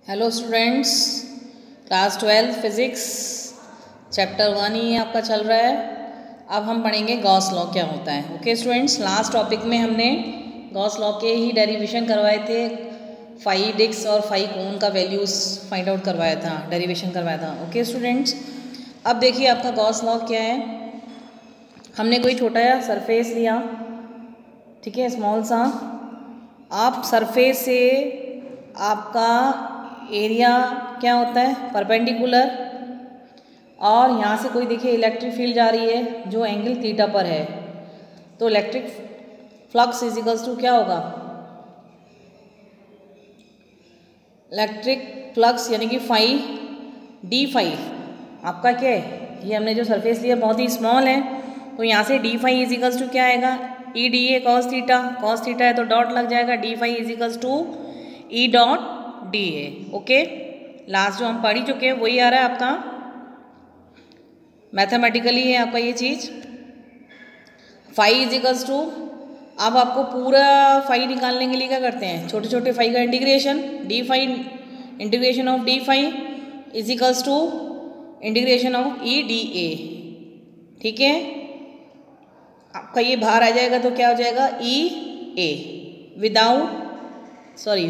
Hello students, class 12 physics chapter 1 ही आपका चल रहा है। अब हम पढ़ेंगे गॉस लॉ क्या होता है। ओके स्टूडेंट्स, लास्ट टॉपिक में हमने गॉस लॉ के ही डेरिवेशन करवाए थे। फाई डिस्क और फाई कोन का वैल्यूज़ फाइंड आउट करवाया था, डेरिवेशन करवाया था। ओके स्टूडेंट्स, अब देखिए आपका गॉस लॉ क्या है। हमने कोई छोटा सा सरफेस लिया, ठीक है, स्मॉल सा। आप सरफेस से आपका एरिया क्या होता है, परपेंडिकुलर, और यहाँ से कोई देखिए इलेक्ट्रिक फील्ड जा रही है जो एंगल थीटा पर है, तो electric flux is equals to क्या होगा, इलेक्ट्रिक फ्लक्स यानी कि फाई डी फाई आपका क्या है। ये हमने जो सरफेस लिया बहुत ही स्मॉल है, तो यहाँ से d phi is equals to क्या आएगा, E d A cos theta है तो डॉट लग जाएगा, d phi is equals to E dot d A. Okay, last जो हम पढ़ ही चुके हैं वही आ रहा है आपका, मैथमेटिकली है आपका ये चीज़। फाई इज इक्वल्स टू, अब आपको पूरा फाई निकालने के लिए क्या करते हैं, छोटे छोटे फाई का integration, d phi integration of d phi is equals to integration of E d A. ठीक है, आपका ये बाहर आ जाएगा तो क्या हो जाएगा, E A without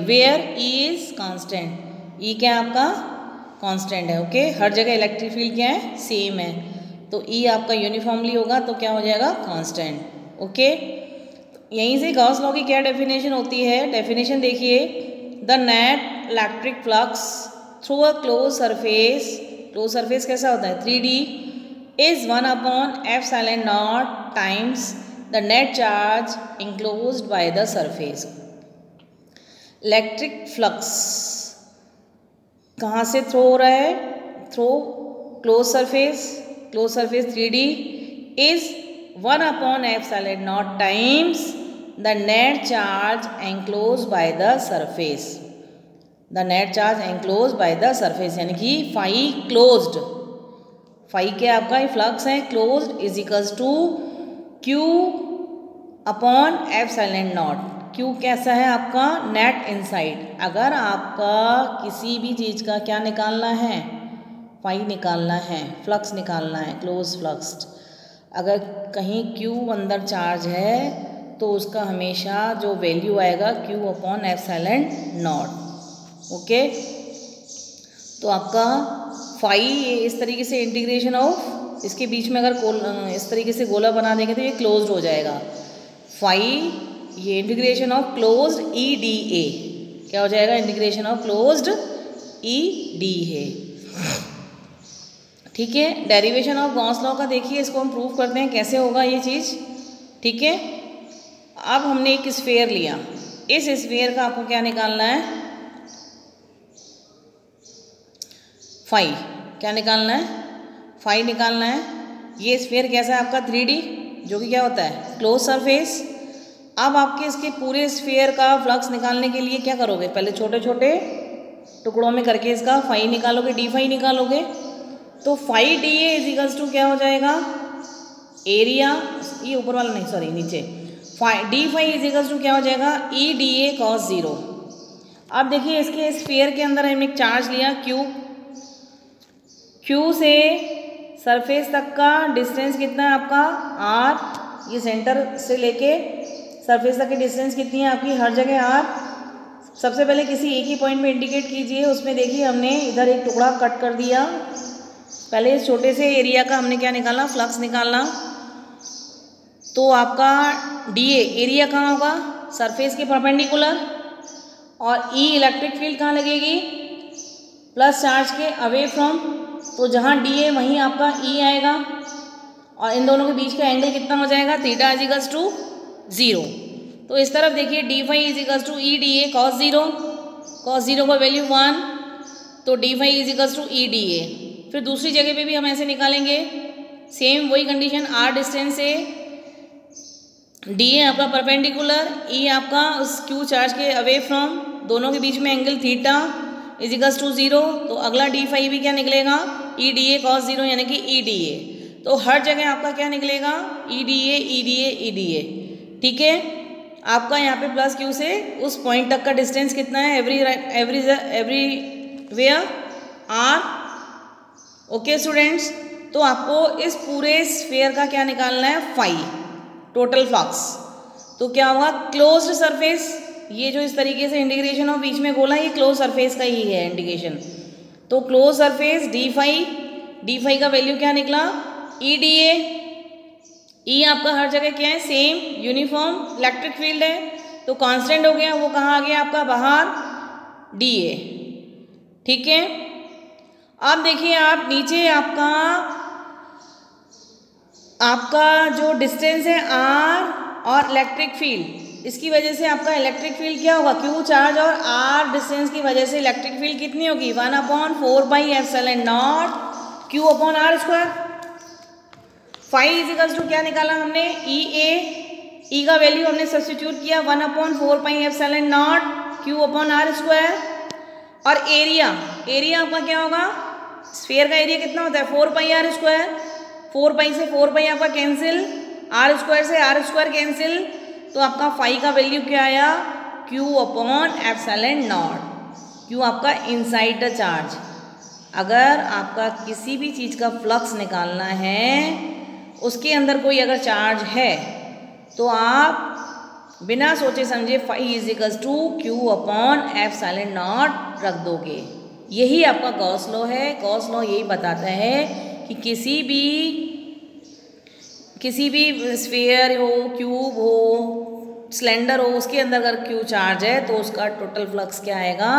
where E is constant. E क्या है आपका, कांस्टेंट है। ओके, हर जगह इलेक्ट्रिक फील्ड क्या है, सेम है, तो ई आपका यूनिफॉर्मली होगा तो क्या हो जाएगा, कांस्टेंट। ओके, यहीं से गॉस लॉ की क्या डेफिनेशन होती है, डेफिनेशन देखिए, the net electric flux through a close surface कैसा होता है, 3D, is 1/ε0 times the net charge enclosed by the surface. Electric flux कहाँ से थ्रो हो रहा है, through close surface 3D is 1/ε0 times the net charge enclose by the surface. The net charge enclose by the surface यानी कि phi closed, phi के आपका flux है closed is equals to Q upon ε0। Q कैसा है आपका, net inside. अगर आपका किसी भी चीज़ का क्या निकालना है, फाई निकालना है, फ्लक्स निकालना है, क्लोज फ्लक्स्ड, अगर कहीं क्यू अंदर चार्ज है तो उसका हमेशा जो वैल्यू आएगा Q अपॉन ε0। ओके, तो आपका फाई इस तरीके से इंटीग्रेशन ऑफ, इसके बीच में अगर इस तरीके से गोला बना देंगे तो ये क्लोज्ड हो जाएगा। फाई ये integration of closed E d ए क्या हो जाएगा, integration of closed E d A. ठीक है, डेरिवेशन ऑफ गॉस लॉ का देखिए, इसको हम प्रूव करते हैं कैसे होगा ये चीज़। ठीक है, अब हमने एक स्फीयर लिया, इस स्फीयर का आपको क्या निकालना है, फाई, क्या निकालना है, फाई निकालना है। ये स्फीयर कैसा है आपका, 3D, जो कि क्या होता है, क्लोज सरफेस। अब आपके इसके पूरे स्फीयर का फ्लक्स निकालने के लिए क्या करोगे, पहले छोटे छोटे टुकड़ों में करके इसका फाई निकालोगे, डी फाई निकालोगे, तो phi d A is equals to क्या हो जाएगा, एरिया, ये ऊपर वाला नहीं, सॉरी नीचे, d phi is equals to क्या हो जाएगा, ई डी ए कॉस 0। अब देखिए इसके स्फीयर के अंदर हमने एक चार्ज लिया क्यू से सरफेस तक का डिस्टेंस कितना है आपका, r, ये सेंटर से लेके सरफेस तक की डिस्टेंस कितनी है आपकी, हर जगह r। सबसे पहले किसी एक ही पॉइंट में इंडिकेट कीजिए, उसमें देखिए हमने इधर एक टुकड़ा कट कर दिया। पहले इस छोटे से एरिया का हमने क्या निकालना, फ्लक्स निकालना, तो आपका डी ए एरिया कहाँ होगा, सरफेस के परपेंडिकुलर, और ई इलेक्ट्रिक फील्ड कहाँ लगेगी, प्लस चार्ज के अवे फ्रॉम, तो जहाँ डी ए वहीं आपका ई आएगा, और इन दोनों के बीच का एंगल कितना हो जाएगा, थीटा इज इक्वल्स टू 0। तो इस तरफ देखिए d phi is equals to E d A cos 0 का वैल्यू 1, तो d phi is equals to E d A. फिर दूसरी जगह पे भी हम ऐसे निकालेंगे, सेम वही कंडीशन, आर डिस्टेंस से डी ए आपका परपेंडिकुलर, ई आपका उस क्यू चार्ज के अवे फ्रॉम, दोनों के बीच में angle theta is equals to 0, तो अगला डी फाई भी क्या निकलेगा, ई डी ए कॉस 0 यानी कि ई डी ए। तो हर जगह आपका क्या निकलेगा, ई d A E d A E d A. ठीक है, आपका यहाँ पे प्लस क्यू से उस पॉइंट तक का डिस्टेंस कितना है, everywhere r. Okay students, तो आपको इस पूरे स्फीयर का क्या निकालना है, फाई, टोटल फ्लक्स। तो क्या होगा, क्लोज्ड सरफेस, ये जो इस तरीके से इंडिकेशन और बीच में गोला, ये क्लोज सरफेस का ही है इंडिकेशन। तो क्लोज सरफेस डी फाई का वैल्यू क्या निकला, ई डी ए। ई आपका हर जगह क्या है, सेम यूनिफॉर्म इलेक्ट्रिक फील्ड है, तो कांस्टेंट हो गया, वो कहाँ आ गया आपका बाहर, डी ए। ठीक है, अब देखिए आप नीचे आपका जो डिस्टेंस है आर और इलेक्ट्रिक फील्ड, इसकी वजह से आपका इलेक्ट्रिक फील्ड क्या होगा, क्यू चार्ज और आर डिस्टेंस की वजह से इलेक्ट्रिक फील्ड कितनी होगी, 1/4πε0 Q upon R square. Phi equals to क्या निकाला हमने, ई ए, ई का वैल्यू हमने सब्स्टिट्यूट किया 1/4πε0 क्यू अपॉन आर स्क्वायर। और एरिया आपका क्या होगा, स्फीयर का एरिया कितना होता है, 4πr स्क्वायर। 4π से 4π आपका कैंसिल, आर स्क्वायर से आर स्क्वायर कैंसिल, तो आपका फाई का वैल्यू क्या आया, क्यू अपॉन ε0। क्यू आपका इनसाइड द चार्ज। अगर आपका किसी भी चीज़ का फ्लक्स निकालना है, उसके अंदर कोई अगर चार्ज है, तो आप बिना सोचे समझे phi equals to Q upon ε0 रख दोगे। यही आपका गॉस लॉ है। गॉस लॉ यही बताता है कि किसी भी स्फीयर हो, क्यूब हो, सिलेंडर हो, उसके अंदर अगर क्यू चार्ज है तो उसका टोटल फ्लक्स क्या आएगा,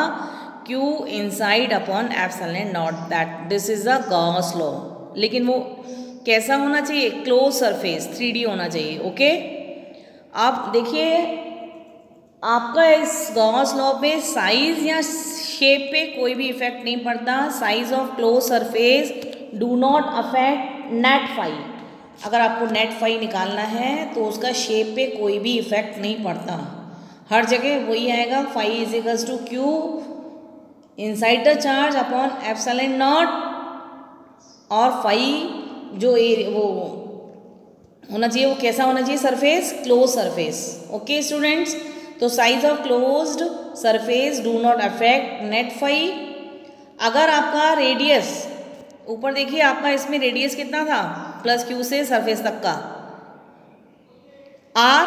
Q inside upon ε0। That this is a Gauss law. लेकिन वो कैसा होना चाहिए, क्लोज सरफेस, 3D होना चाहिए। ओके, आप देखिए आपका इस गॉस लॉ पे साइज या शेप पे कोई भी इफेक्ट नहीं पड़ता। Size of close surface do not affect net phi. अगर आपको नेट फाई निकालना है तो उसका शेप पे कोई भी इफेक्ट नहीं पड़ता, हर जगह वही आएगा, phi equals to Q inside the charge upon ε0। और फाई जो वो होना चाहिए, वो कैसा होना चाहिए, surface, close surface. Okay students, तो size of closed surface do not affect net phi. अगर आपका रेडियस, ऊपर देखिए आपका इसमें रेडियस कितना था, प्लस क्यू से सरफेस तक का आर।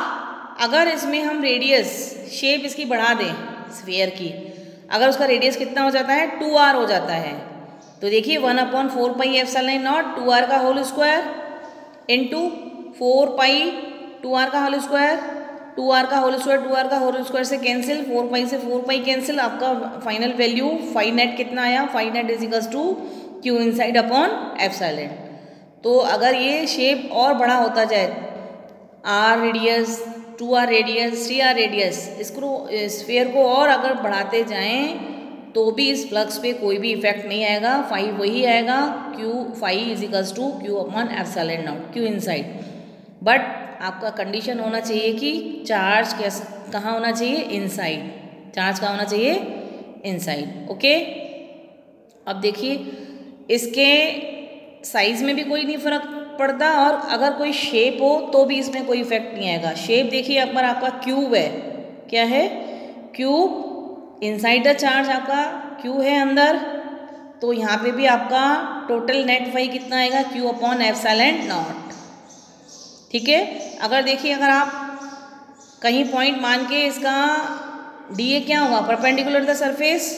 अगर इसमें हम रेडियस, शेप इसकी बढ़ा दें स्फीयर की, अगर उसका रेडियस कितना हो जाता है, 2r हो जाता है, तो देखिए 1/4πε0 2r का होल स्क्वायर इंटू 4π 2r का होल स्क्वायर, 2r का होल स्क्वायर 2r का होल स्क्वायर से कैंसिल, 4π से 4π कैंसिल, आपका फाइनल वैल्यू फाई नेट कितना आया, phi net equals to Q inside upon ε। तो अगर ये शेप और बड़ा होता जाए, r radius, 2r radius, 3r radius, इसको स्फीयर को और अगर बढ़ाते जाएं तो भी इस फ्लक्स पे कोई भी इफेक्ट नहीं आएगा। फाई वही आएगा, Q phi equals to Q upon ε0 Q inside. But आपका कंडीशन होना चाहिए कि चार्ज कहाँ होना चाहिए, इनसाइड। चार्ज कहाँ होना चाहिए, इनसाइड। ओके, अब देखिए इसके साइज में भी कोई नहीं फर्क पड़ता, और अगर कोई शेप हो तो भी इसमें कोई इफेक्ट नहीं आएगा। शेप देखिए अगर आपका क्यूब है, क्या है, क्यूब, इनसाइड द चार्ज आपका क्यू है अंदर, तो यहाँ पे भी आपका टोटल नेट फाई कितना आएगा, क्यू अपॉन ε0। ठीक है, अगर देखिए अगर आप कहीं पॉइंट मान के इसका डी ए क्या होगा, perpendicular the surface,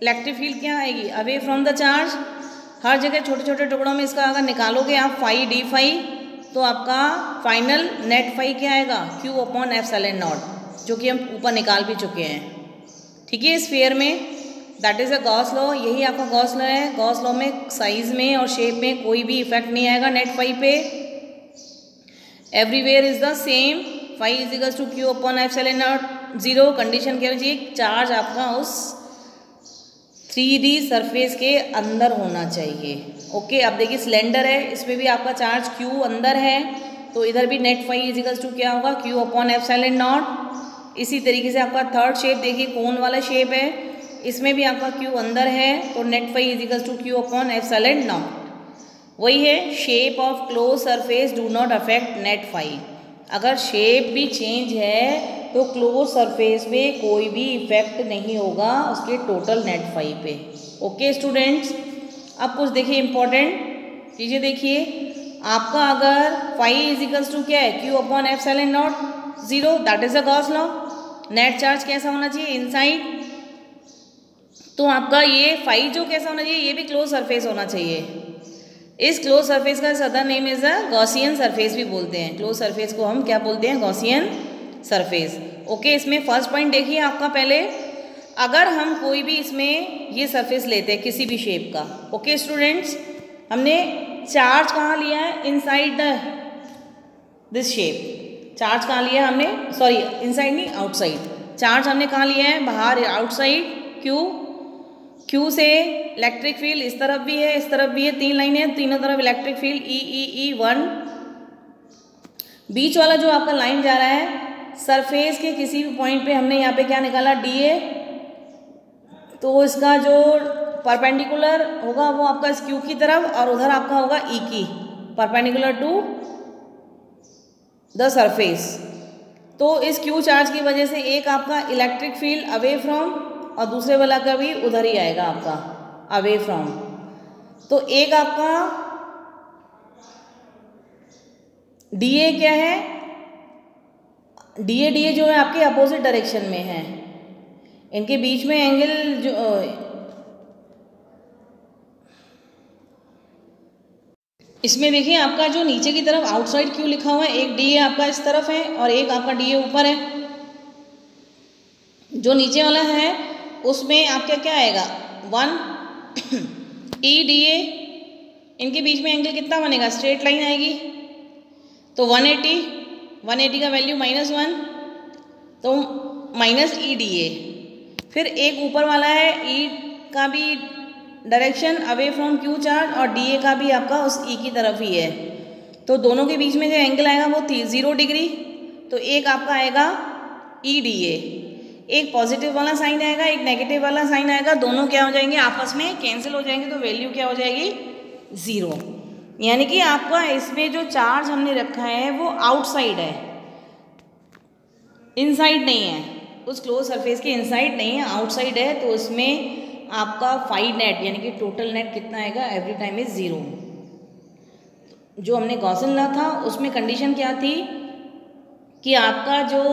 electric field क्या आएगी, अवे फ्रॉम द चार्ज। हर जगह छोटे छोटे टुकड़ों में इसका अगर निकालोगे आप फाई डी फाई, तो आपका फाइनल नेट फाई क्या आएगा, क्यू अपॉन ε0, जो कि हम ऊपर निकाल भी चुके हैं। ठीक है, स्फीयर में that is a Gauss law. यही आपका गॉस लॉ है। गॉस लॉ में साइज में और शेप में कोई भी इफेक्ट नहीं आएगा नेट फाई पे। Everywhere is the same, phi equals to Q upon ε0। Condition क्या होनी चाहिए, चार्ज आपका उस 3D सरफेस के अंदर होना चाहिए। ओके, अब देखिए सिलेंडर है, इसमें भी आपका चार्ज क्यू अंदर है, तो इधर भी नेट फाई इजिकल्स टू क्या होगा, क्यू अपॉन ε0। इसी तरीके से आपका थर्ड शेप देखिए, कोन वाला शेप है, इसमें भी आपका क्यू अंदर है, तो net phi equals to Q upon ε0। वही है, shape of close surface do not affect net phi. अगर शेप भी चेंज है तो क्लोज सरफेस में कोई भी इफेक्ट नहीं होगा उसके टोटल नेट फाई पे। ओके स्टूडेंट्स, अब कुछ देखिए इंपॉर्टेंट चीज़ें देखिए। आपका अगर फाई इज इक्वल्स टू क्या है, Q upon epsilon not zero, that is a Gauss law. Net charge कैसा होना चाहिए, इनसाइड, तो आपका ये फाई जो कैसा होना चाहिए, ये भी क्लोज सरफेस होना चाहिए। इस क्लोज सरफेस का सदर name is a Gaussian surface भी बोलते हैं। क्लोज सरफेस को हम क्या बोलते हैं, गॉसियन सरफेस। ओके, इसमें फर्स्ट पॉइंट देखिए आपका पहले, अगर हम कोई भी इसमें ये सरफेस लेते हैं किसी भी शेप का। ओके स्टूडेंट्स, हमने चार्ज कहाँ लिया है, inside the this shape. Charge कहाँ लिया है हमने, सॉरी इनसाइड नहीं आउटसाइड। चार्ज हमने कहाँ लिया है, बाहर आउटसाइड क्यू। क्यू से इलेक्ट्रिक फील्ड इस तरफ भी है इस तरफ भी है, तीन लाइनें हैं, तीनों तरफ इलेक्ट्रिक फील्ड ई 1। बीच वाला जो आपका लाइन जा रहा है सरफेस के किसी भी पॉइंट पे हमने यहाँ पे क्या निकाला, डी ए, तो इसका जो परपेंडिकुलर होगा वो आपका इस क्यू की तरफ और उधर आपका होगा ई की, परपेंडिकुलर टू द सरफेस। तो इस क्यू चार्ज की वजह से एक आपका इलेक्ट्रिक फील्ड अवे फ्रॉम और दूसरे वाला का भी उधर ही आएगा आपका अवे फ्रॉम। तो एक आपका डीए क्या है, डीए जो है आपके अपोजिट डायरेक्शन में है, इनके बीच में एंगल जो इसमें देखिए आपका जो नीचे की तरफ आउटसाइड क्यू लिखा हुआ है, एक डीए आपका इस तरफ है और एक आपका डीए ऊपर है। जो नीचे वाला है उसमें आपका क्या आएगा, 1 ई डी ए, इनके बीच में एंगल कितना बनेगा, स्ट्रेट लाइन आएगी, तो 180 का वैल्यू -1, तो माइनस ई डी ए। फिर एक ऊपर वाला है ई का भी direction away from Q charge और डी ए का भी आपका उस ई की तरफ ही है, तो दोनों के बीच में जो एंगल आएगा वो 0 डिग्री। तो एक आपका आएगा ई डी ए, एक पॉजिटिव वाला साइन आएगा एक नेगेटिव वाला साइन आएगा, दोनों क्या हो जाएंगे, आपस में कैंसिल हो जाएंगे, तो वैल्यू क्या हो जाएगी, 0। यानी कि आपका इसमें जो चार्ज हमने रखा है वो आउटसाइड है, इनसाइड नहीं है, उस क्लोज सरफेस के इनसाइड नहीं है, आउटसाइड है। तो उसमें आपका फाई नेट यानी कि टोटल नेट कितना आएगा, एवरी टाइम इज 0। जो हमने गॉसियन लॉ था उसमें कंडीशन क्या थी कि आपका जो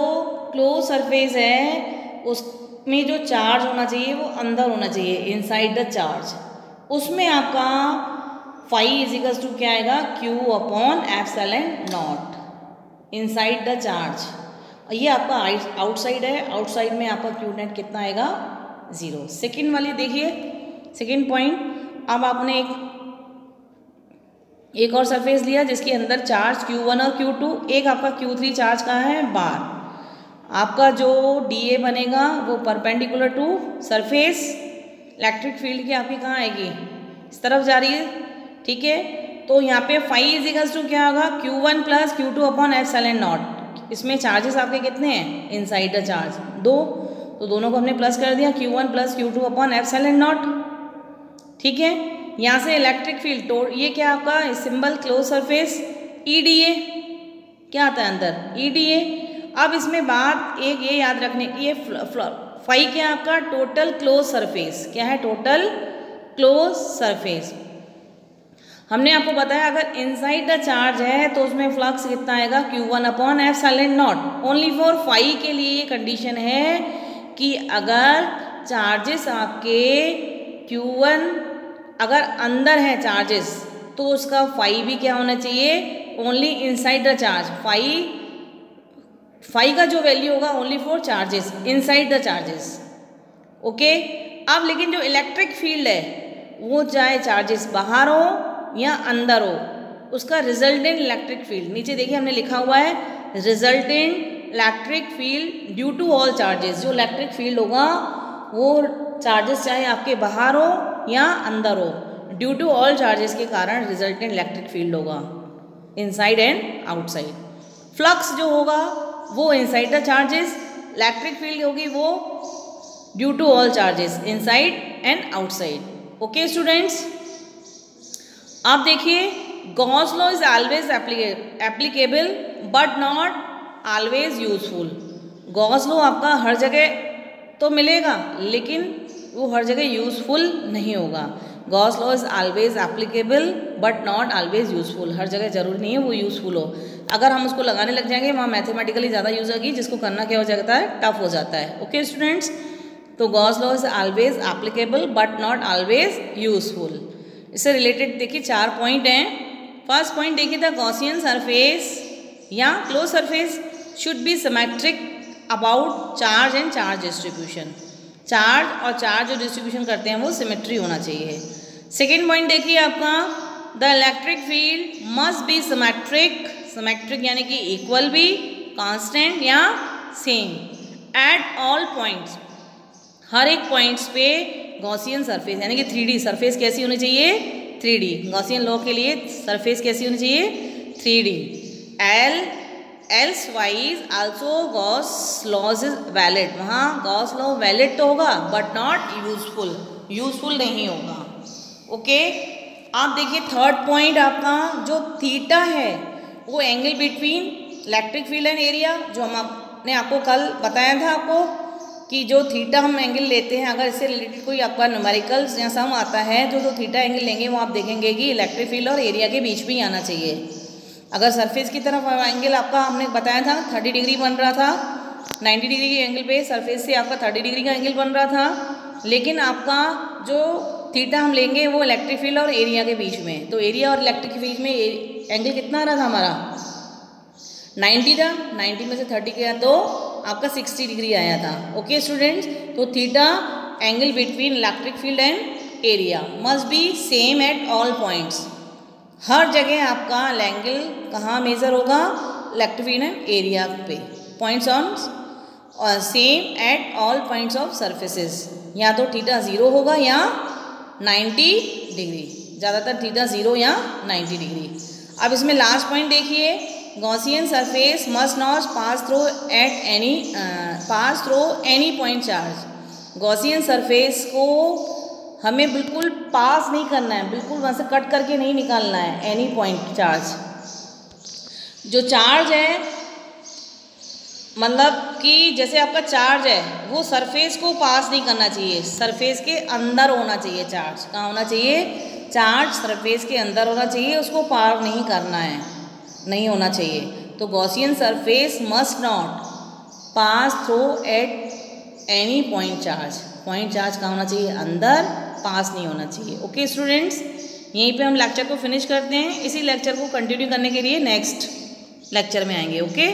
क्लोज सरफेस है उसमें जो चार्ज होना चाहिए वो अंदर होना चाहिए, इनसाइड द चार्ज। उसमें आपका फाई इज इक्वल्स टू क्या आएगा, Q upon epsilon not inside the charge. ये आपका आउटसाइड है, आउटसाइड में आपका क्यू नेट कितना आएगा, 0। सेकेंड वाली देखिए, सेकेंड पॉइंट, अब आपने एक और सरफेस लिया जिसके अंदर चार्ज Q1 और Q2, एक आपका Q3 चार्ज कहाँ है, बाहर। आपका जो DA बनेगा वो perpendicular to surface, electric field की आपकी कहाँ आएगी, इस तरफ जा रही है, ठीक है। तो यहाँ पे फाई इज इक्वल्स टू क्या होगा, Q1 plus Q2 upon epsilon not. इसमें चार्जेस आपके कितने हैं, इनसाइड द चार्ज 2, तो दोनों को हमने प्लस कर दिया, Q1 plus Q2 upon epsilon not, ठीक है। यहाँ से इलेक्ट्रिक फील्ड ये क्या आपका सिंबल क्लोज सरफेस EDA क्या आता है अंदर, EDA। अब इसमें बात एक ये याद रखने की, ये फाई क्या आपका टोटल क्लोज सरफेस, क्या है टोटल क्लोज सरफेस। हमने आपको बताया अगर इनसाइड द चार्ज है तो उसमें फ्लक्स कितना आएगा, Q1 upon epsilon naught. Only for phi के लिए ये कंडीशन है कि अगर चार्जेस आपके Q1 अगर अंदर है चार्जेस तो उसका फाई भी क्या होना चाहिए, only inside the charge. Phi का जो वैल्यू होगा only for charges inside the charges, okay. अब लेकिन जो इलेक्ट्रिक फील्ड है वो चाहे चार्जेस बाहर हो या अंदर हो, उसका रिजल्टेंट इलेक्ट्रिक फील्ड, नीचे देखिए हमने लिखा हुआ है resultant electric field due to all charges. जो इलेक्ट्रिक फील्ड होगा वो चार्जेस चाहे आपके बाहर हो या अंदर हो, ड्यू टू ऑल चार्जेस के कारण रिजल्टेंट इलेक्ट्रिक फील्ड होगा इनसाइड एंड आउटसाइड। फ्लक्स जो होगा वो inside the charges, electric field होगी वो due to all charges inside and outside. Okay students, आप देखिए Gauss law is always applicable but not always useful. Gauss law आपका हर जगह तो मिलेगा लेकिन वो हर जगह यूज़फुल नहीं होगा। Gauss law is always applicable but not always useful. हर जगह ज़रूरी नहीं है वो यूज़फुल हो। अगर हम उसको लगाने लग जाएंगे वहाँ मैथमेटिकली ज़्यादा यूज़ होगी, जिसको करना क्या हो जाता है, टफ हो जाता है। ओके स्टूडेंट्स, तो Gauss law is always applicable but not always useful. इससे रिलेटेड देखिए 4 पॉइंट हैं। फर्स्ट पॉइंट देखिए, द गॉसियन सरफेस या close surface should be symmetric about charge and charge distribution. Charge और चार्ज जो डिस्ट्रीब्यूशन करते हैं वो सिमेट्री होना चाहिए। सेकेंड पॉइंट देखिए आपका, the electric field must be symmetric. Symmetric यानी कि इक्वल भी, कांस्टेंट या सेम एट ऑल पॉइंट्स। हर एक पॉइंट्स पे गॉसियन सरफेस यानी कि 3D सरफेस कैसी होनी चाहिए, 3D। गॉसियन लॉ के लिए सरफेस कैसी होनी चाहिए, 3D। Elsewise also Gauss laws is valid. वहाँ गॉस लॉ वैलिड तो होगा बट नॉट यूजफुल, यूजफुल नहीं होगा। ओके, आप देखिए थर्ड पॉइंट आपका जो थीटा है वो angle between electric field and area, जो हमने आपको कल बताया था आपको कि जो थीटा हम एंगल लेते हैं, अगर इससे रिलेटेड कोई आपका न्यूमेरिकल्स या सम आता है तो जो थीटा एंगल लेंगे वो आप देखेंगे कि इलेक्ट्रिक फील्ड और एरिया के बीच में ही आना चाहिए। अगर सरफेस की तरफ एंगल आपका हमने बताया था 30 डिग्री बन रहा था, 90 डिग्री के एंगल पे सरफेस से आपका 30 डिग्री का एंगल बन रहा था, लेकिन आपका जो थीटा हम लेंगे वो इलेक्ट्रिक फील्ड और एरिया के बीच में, तो एरिया और इलेक्ट्रिक के बीच में एंगल कितना आ रहा था हमारा, 90 था। 90 में से 30 गया तो आपका 60 डिग्री आया था। ओके स्टूडेंट्स, तो theta angle between electric field and area must be same at all points. हर जगह आपका एंगल कहाँ मेजर होगा, इलेक्ट्रिक फील्ड एंड एरिया पे, points on same at all points of surfaces. या तो थीटा 0 होगा या 90 डिग्री, ज़्यादातर थीटा 0 या 90 डिग्री। अब इसमें लास्ट पॉइंट देखिए, Gaussian surface must not pass through any point charge. Gaussian surface को हमें बिल्कुल पास नहीं करना है, बिल्कुल वहाँ से कट करके नहीं निकालना है एनी पॉइंट चार्ज। जो चार्ज है मतलब कि जैसे आपका चार्ज है वो सरफेस को पास नहीं करना चाहिए, सरफेस के अंदर होना चाहिए। चार्ज कहाँ होना चाहिए, चार्ज सरफेस के अंदर होना चाहिए, उसको पार नहीं करना है, नहीं होना चाहिए। तो Gaussian surface must not pass through at any point charge. Point charge कहाँ होना चाहिए, अंदर, पास नहीं होना चाहिए। ओके स्टूडेंट्स, यहीं पे हम लेक्चर को फिनिश करते हैं। इसी लेक्चर को कंटिन्यू करने के लिए नेक्स्ट लेक्चर में आएंगे। ओके।